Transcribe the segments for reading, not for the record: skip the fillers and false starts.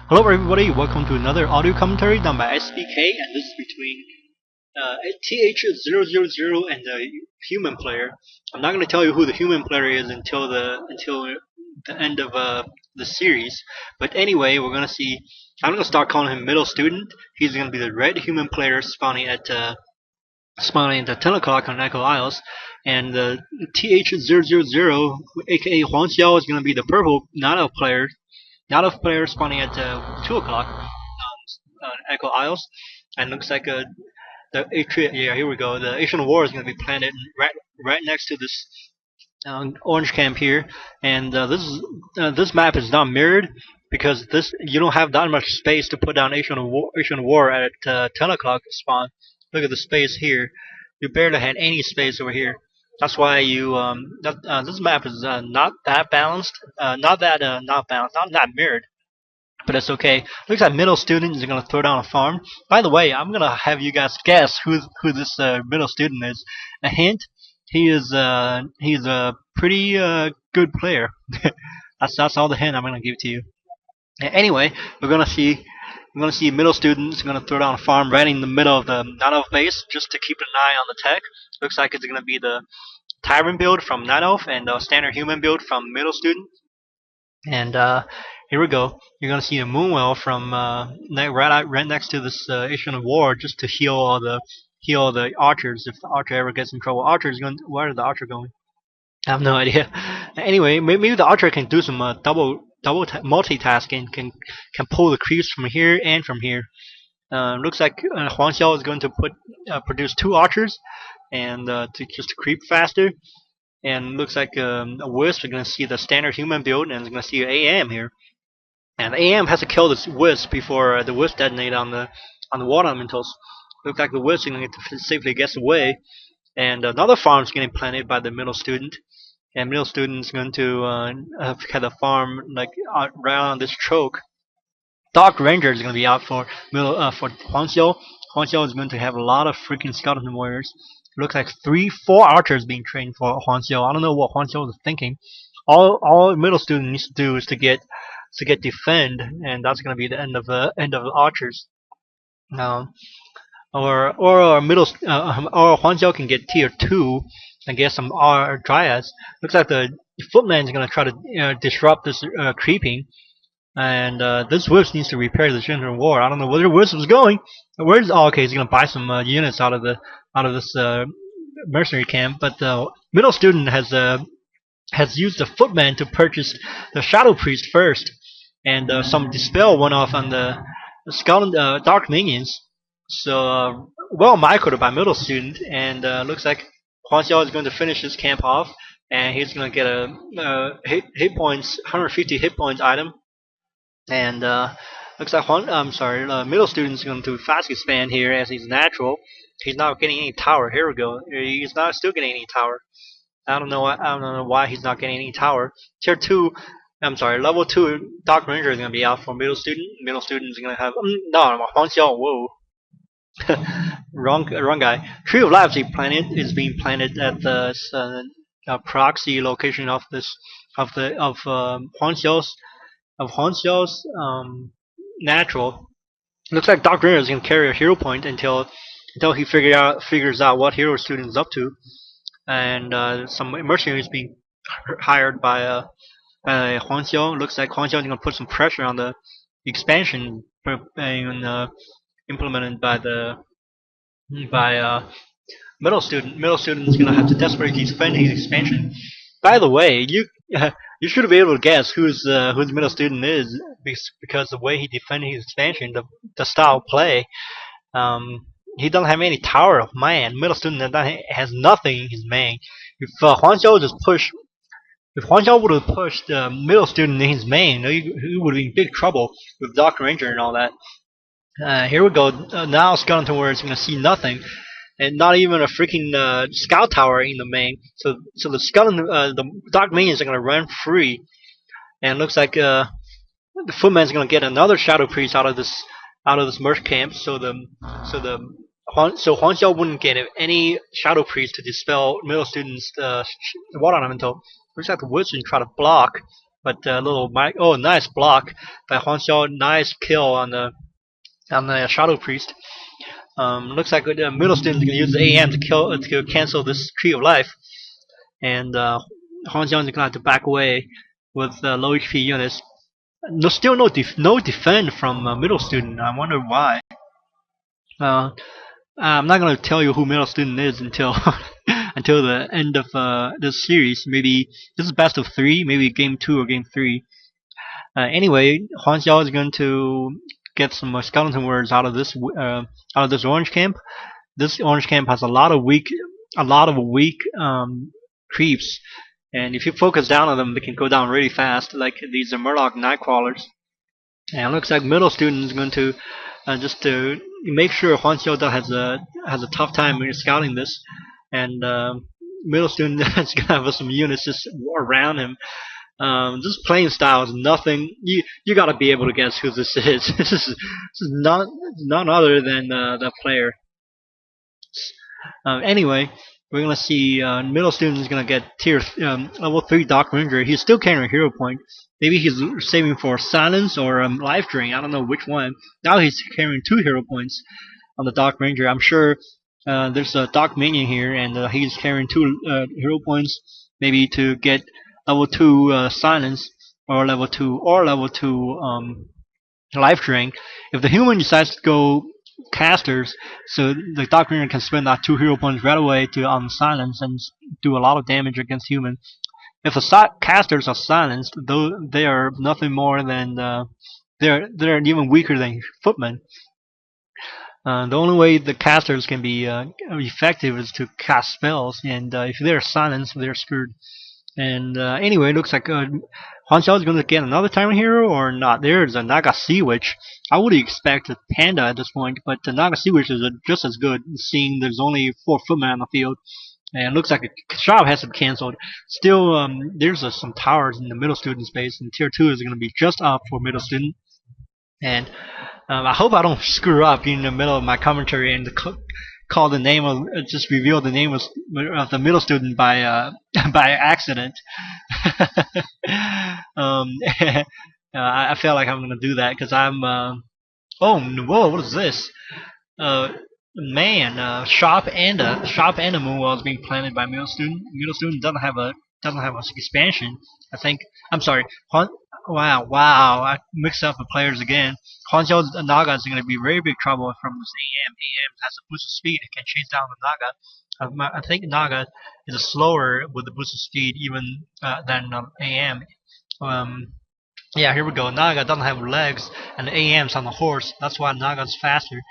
Hello everybody, welcome to another audio commentary done by SBK, and this is between TH000 and the human player. I'm not going to tell you who the human player is until the end of the series, but anyway, we're going to see. I'm going to start calling him MiddleStudent. He's going to be the red human player spawning at 10 o'clock on Echo Isles, and the TH000, aka Huang Xiao, is going to be the purple not player spawning at 2 o'clock on Echo Isles, and looks like here we go. The Asian War is going to be planted right next to this orange camp here, and this map is not mirrored because you don't have that much space to put down Asian War at 10 o'clock spawn. Look at the space here. You barely had any space over here. That's why this map is not that balanced, not that mirrored. But it's okay. Looks like MiddleStudent is gonna throw down a farm. By the way, I'm gonna have you guys guess who this MiddleStudent is. A hint: he's a pretty good player. that's all the hint I'm gonna give to you. Anyway, we're gonna see MiddleStudent is gonna throw down a farm right in the middle of the Night Elf base just to keep an eye on the tech. Looks like it's gonna be the Tyrant build from Night Elf and the standard human build from MiddleStudent. And here we go. You're gonna see a Moonwell from right next to this Asian War just to heal all the archers if the archer ever gets in trouble. Where is the archer going? I have no idea. Anyway, maybe the archer can do some multitasking. Can pull the creeps from here and from here. Looks like Huang Xiao is going to produce 2 archers and to creep faster. And looks like a Wisp is going to see the standard human build and is going to see an AM here. And the AM has to kill this Wisp before the Wisp detonate on the water elementals. Looks like the Wisp is going to safely get away. And another farm is getting planted by the MiddleStudent. And MiddleStudent is going to have a farm like right on this choke. Dark Ranger is going to be out for Huang Xiao. Huang Xiao is going to have a lot of freaking skeleton warriors. Looks like 3-4 archers being trained for Huang Xiao. I don't know what Huang Xiao is thinking. All MiddleStudent needs to do is to get defend, and that's going to be the end of the archers. Or Huang Xiao can get tier 2 and get some dryads. Looks like the Footman is going to try to disrupt this creeping. And this Wisp needs to repair the General War. I don't know where the Wisp is going. Okay, he's gonna buy some units out of this mercenary camp. But MiddleStudent has used the Footman to purchase the Shadow Priest first, and some dispel went off on the Skeleton Dark Minions. So well microed by MiddleStudent, and looks like Huang Xiao is going to finish this camp off, and he's gonna get a 150 hit points item. And looks like MiddleStudent is going to fast expand here as he's natural. He's not getting any tower. Here we go. He's not still getting any tower. I don't know why he's not getting any tower. Level 2 Dark Ranger is going to be out for MiddleStudent. MiddleStudent is going to have Huang Xiao. Whoa, wrong guy. Tree of Life is being planted at the proxy location of Huang Xiao's natural. Looks like Dark Ranger is going to carry a hero point until he figures out what hero student is up to, and some mercenaries being hired by Huang Xiao. Looks like Huang Xiao is going to put some pressure on the expansion implemented by MiddleStudent. MiddleStudent is going to have to desperately defend his expansion. By the way, you should be able to guess who's MiddleStudent is because the way he defended his expansion, the style of play. He doesn't have any tower of man. MiddleStudent has nothing in his main. If Huang Xiao would have pushed MiddleStudent in his main, he would be in big trouble with Dark Ranger and all that. Here we go. Now Skeleton Warrior is going to see nothing. And not even a freaking scout tower in the main. So the Dark Minions are gonna run free, and it looks like the Footman's gonna get another Shadow Priest out of this merc camp. So Huang Xiao wouldn't get any Shadow Priest to dispel MiddleStudent's water elemental. Looks like the Wizard try to block, but little Mike. Oh, nice block by Huang Xiao. Nice kill on the Shadow Priest. Looks like the middle student is gonna use the AM to cancel this Tree of Life, and Huang Xiao is gonna have to back away with low HP units. No, still no defend from middle student. I wonder why. I'm not gonna tell you who middle student is until until the end of this series. Maybe this is best of 3. Maybe game 2 or game 3. Anyway, Huang Xiao is going to get some skeleton warriors out of this orange camp. This orange camp has a lot of weak creeps, and if you focus down on them, they can go down really fast. Like these are Murloc Nightcrawlers. And it looks like middle student is going to just to make sure Huang Xiao has a tough time scouting this, and middle student is going to have some units just around him. This playing style is nothing. You got to be able to guess who this is. This is none other than the player. Anyway, we're gonna see middle student is gonna get level 3 Dark Ranger. He's still carrying a hero point. Maybe he's saving for silence or life drain. I don't know which one. Now he's carrying 2 hero points on the Dark Ranger. I'm sure there's a Dark Minion here, and he's carrying 2 hero points, maybe to get level 2 silence or level 2 life drain. If the human decides to go casters, so the Dark Ranger can spend that 2 hero points right away to silence and do a lot of damage against human. If the casters are silenced, though they are nothing more than they're even weaker than footmen. The only way the casters can be effective is to cast spells, and if they're silenced, they're screwed. And anyway, it looks like Huang Xiao is going to get another Tyrant hero or not. There's a Naga Sea Witch. I would expect a Panda at this point, but the Naga Sea Witch is just as good, seeing there's only 4 footmen on the field. And it looks like a shop has to be cancelled. Still, there's some towers in the middle student space, and tier 2 is going to be just up for middle student. And I hope I don't screw up in the middle of my commentary and call the name of just reveal the name of the middle student by by accident. I feel like I'm gonna do that because I'm. Oh whoa! What is this? Man, shop and a moonwell is being planted by middle student. Middle student doesn't have a expansion. I think. I'm sorry. Wow! I mixed up the players again. Huang Xiao's Naga is going to be very big trouble from this AM. AM has a boost of speed. It can chase down the Naga. I think Naga is slower with the boost of speed even than AM. Yeah, here we go. Naga doesn't have legs, and the AM's on the horse. That's why Naga's faster.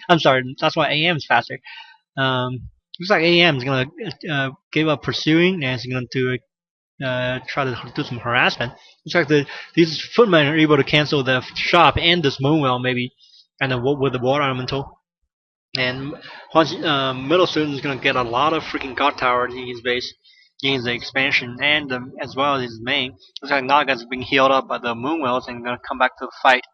I'm sorry. That's why AM's faster. Looks like AM's going to give up pursuing, and it's going to try to do some harassment. Looks like these footmen are able to cancel the shop and this moonwell maybe, and then with the water elemental. And middle student is going to get a lot of freaking god towers in his base, in the expansion, and as well as his main. Looks like Naga's being healed up by the moonwells and going to come back to the fight.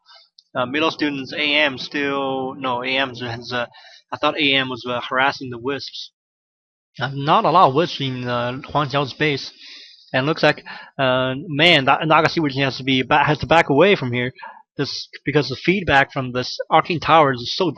Middle student's AM still AM's has. I thought AM was harassing the wisps. Not a lot of wisps in Huang Xiao's base. And looks like, man, Naga Sea Witch has to back away from here. This because the feedback from this arcane towers is so